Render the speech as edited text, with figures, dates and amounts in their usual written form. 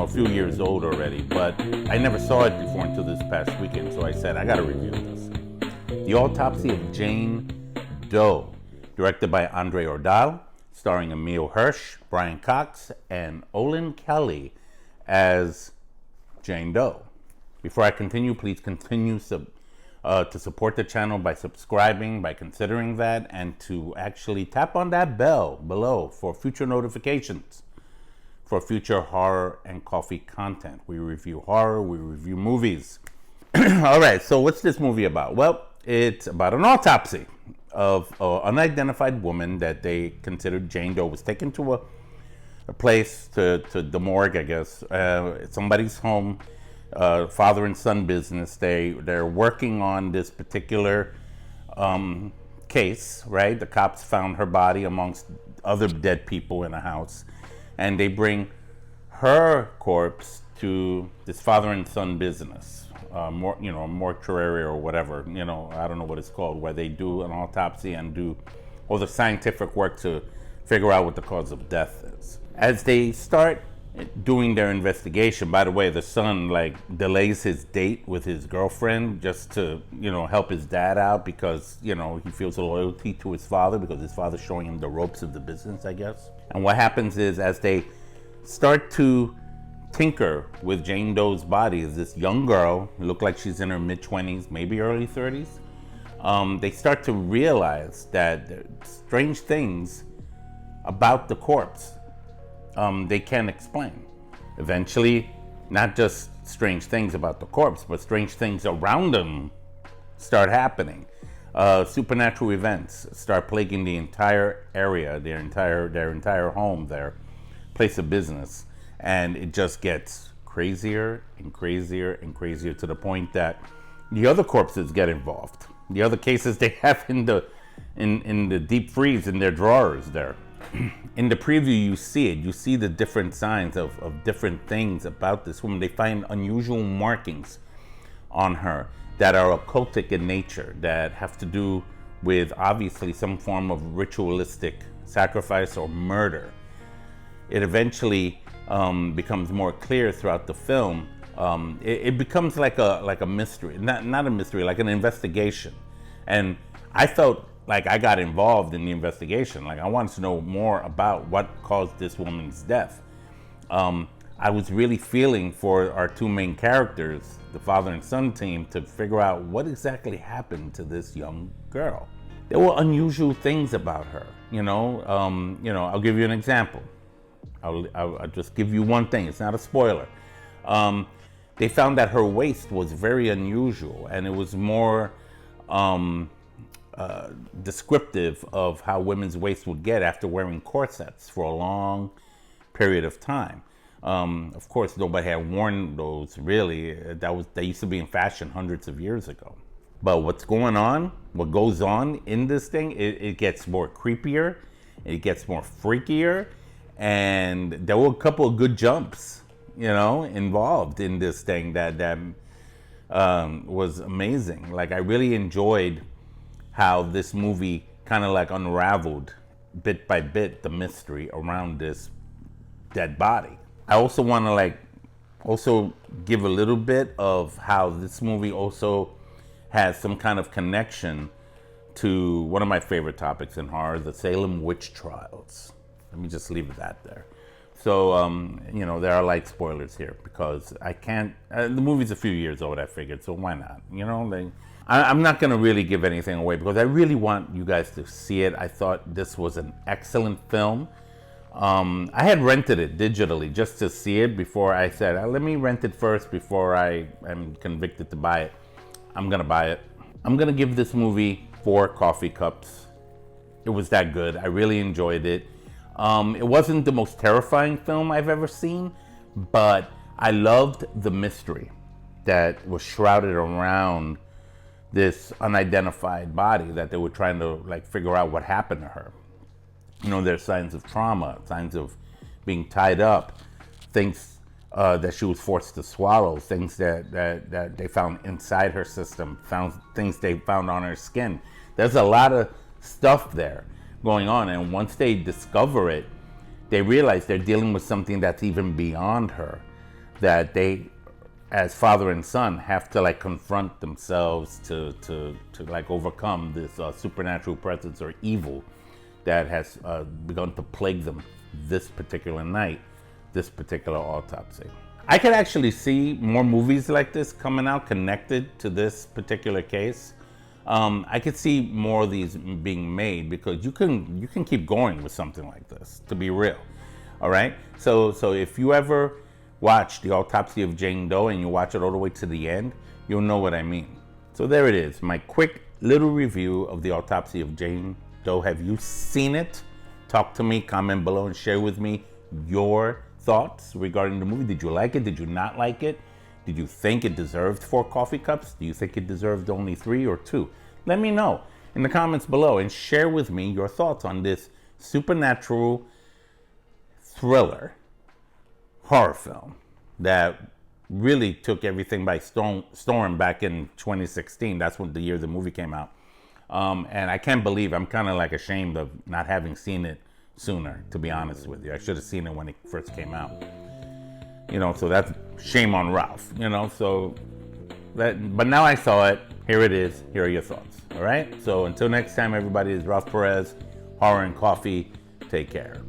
a few years old already, but I never saw it before until this past weekend, so I said, I gotta review this. The Autopsy of Jane Doe, directed by Andre Ordal, starring Emile Hirsch, Brian Cox, and Olin Kelly as Jane Doe. Before I continue, please continue to support the channel by subscribing, by considering that, and to actually tap on that bell below for future notifications for future horror and coffee content. We review horror, we review movies. All right, so what's this movie about? Well, it's about an autopsy of an unidentified woman that they considered Jane Doe. Was taken to a place, to the morgue, I guess, somebody's home, father and son business. They're working on this particular case, right? The cops found her body amongst other dead people in a house, and they bring her corpse to this father and son business, a mortuary or whatever, I don't know what it's called, where they do an autopsy and do all the scientific work to figure out what the cause of death is. As they start doing their investigation, by the way, the son delays his date with his girlfriend just to help his dad out, because he feels a loyalty to his father because his father's showing him the ropes of the business, I guess. And what happens is, as they start to tinker with Jane Doe's body, is this young girl who looked like she's in her mid-20s, maybe early 30s. They start to realize that there are strange things about the corpse they can't explain. Eventually, not just strange things about the corpse, but strange things around them start happening. Supernatural events start plaguing the entire area, their entire home, their place of business, and it just gets crazier and crazier and crazier, to the point that the other corpses get involved. The other cases they have in the deep freeze in their drawers there. In the preview, you see it. You see the different signs of different things about this woman. They find unusual markings on her that are occultic in nature, that have to do with obviously some form of ritualistic sacrifice or murder. It eventually becomes more clear throughout the film. It becomes like a mystery, not a mystery, like an investigation. And I felt like I got involved in the investigation. Like, I wanted to know more about what caused this woman's death. I was really feeling for our two main characters, the father and son team, to figure out what exactly happened to this young girl. There were unusual things about her, I'll give you an example. I'll just give you one thing. It's not a spoiler. They found that her waist was very unusual, and it was more descriptive of how women's waists would get after wearing corsets for a long period of time. Of course, nobody had worn those really. They used to be in fashion hundreds of years ago. But what goes on in this thing, it gets more creepier, it gets more freakier, and there were a couple of good jumps, involved in this thing that was amazing. Like, I really enjoyed how this movie kind of unraveled bit by bit the mystery around this dead body. I also want to give a little bit of how this movie also has some kind of connection to one of my favorite topics in horror, the Salem witch trials. Let me just leave that there. So, there are light spoilers here because I can't, the movie's a few years old, I figured, so why not? I'm not going to really give anything away because I really want you guys to see it. I thought this was an excellent film. I had rented it digitally just to see it before I said, let me rent it first before I am convicted to buy it. I'm going to buy it. I'm going to give this movie 4 coffee cups. It was that good. I really enjoyed it. It wasn't the most terrifying film I've ever seen, but I loved the mystery that was shrouded around this unidentified body that they were trying to figure out what happened to her. There's signs of trauma, signs of being tied up, things that she was forced to swallow, things that they found inside her system, things they found on her skin. There's a lot of stuff there going on, and once they discover it, they realize they're dealing with something that's even beyond her. that they, as father and son, have to like confront themselves to like overcome this supernatural presence or evil that has begun to plague them this particular night, this particular autopsy. I could actually see more movies like this coming out connected to this particular case. I could see more of these being made because you can keep going with something like this, to be real. All right. So if you ever watch the Autopsy of Jane Doe and you watch it all the way to the end, you'll know what I mean. So there it is, my quick little review of the Autopsy of Jane Doe. Have you seen it? Talk to me, comment below, and share with me your thoughts regarding the movie. Did you like it? Did you not like it? Did you think it deserved 4 coffee cups? Do you think it deserved only 3 or 2? Let me know in the comments below and share with me your thoughts on this supernatural thriller horror film that really took everything by storm back in 2016. That's when the year the movie came out. And I can't believe, I'm kind of like ashamed of not having seen it sooner, to be honest with you. I should have seen it when it first came out. You know, so that's shame on Ralph, you know, so that, but now I saw it. Here it is. Here are your thoughts. All right. So until next time, everybody, is Ralph Perez, Horror and Coffee. Take care.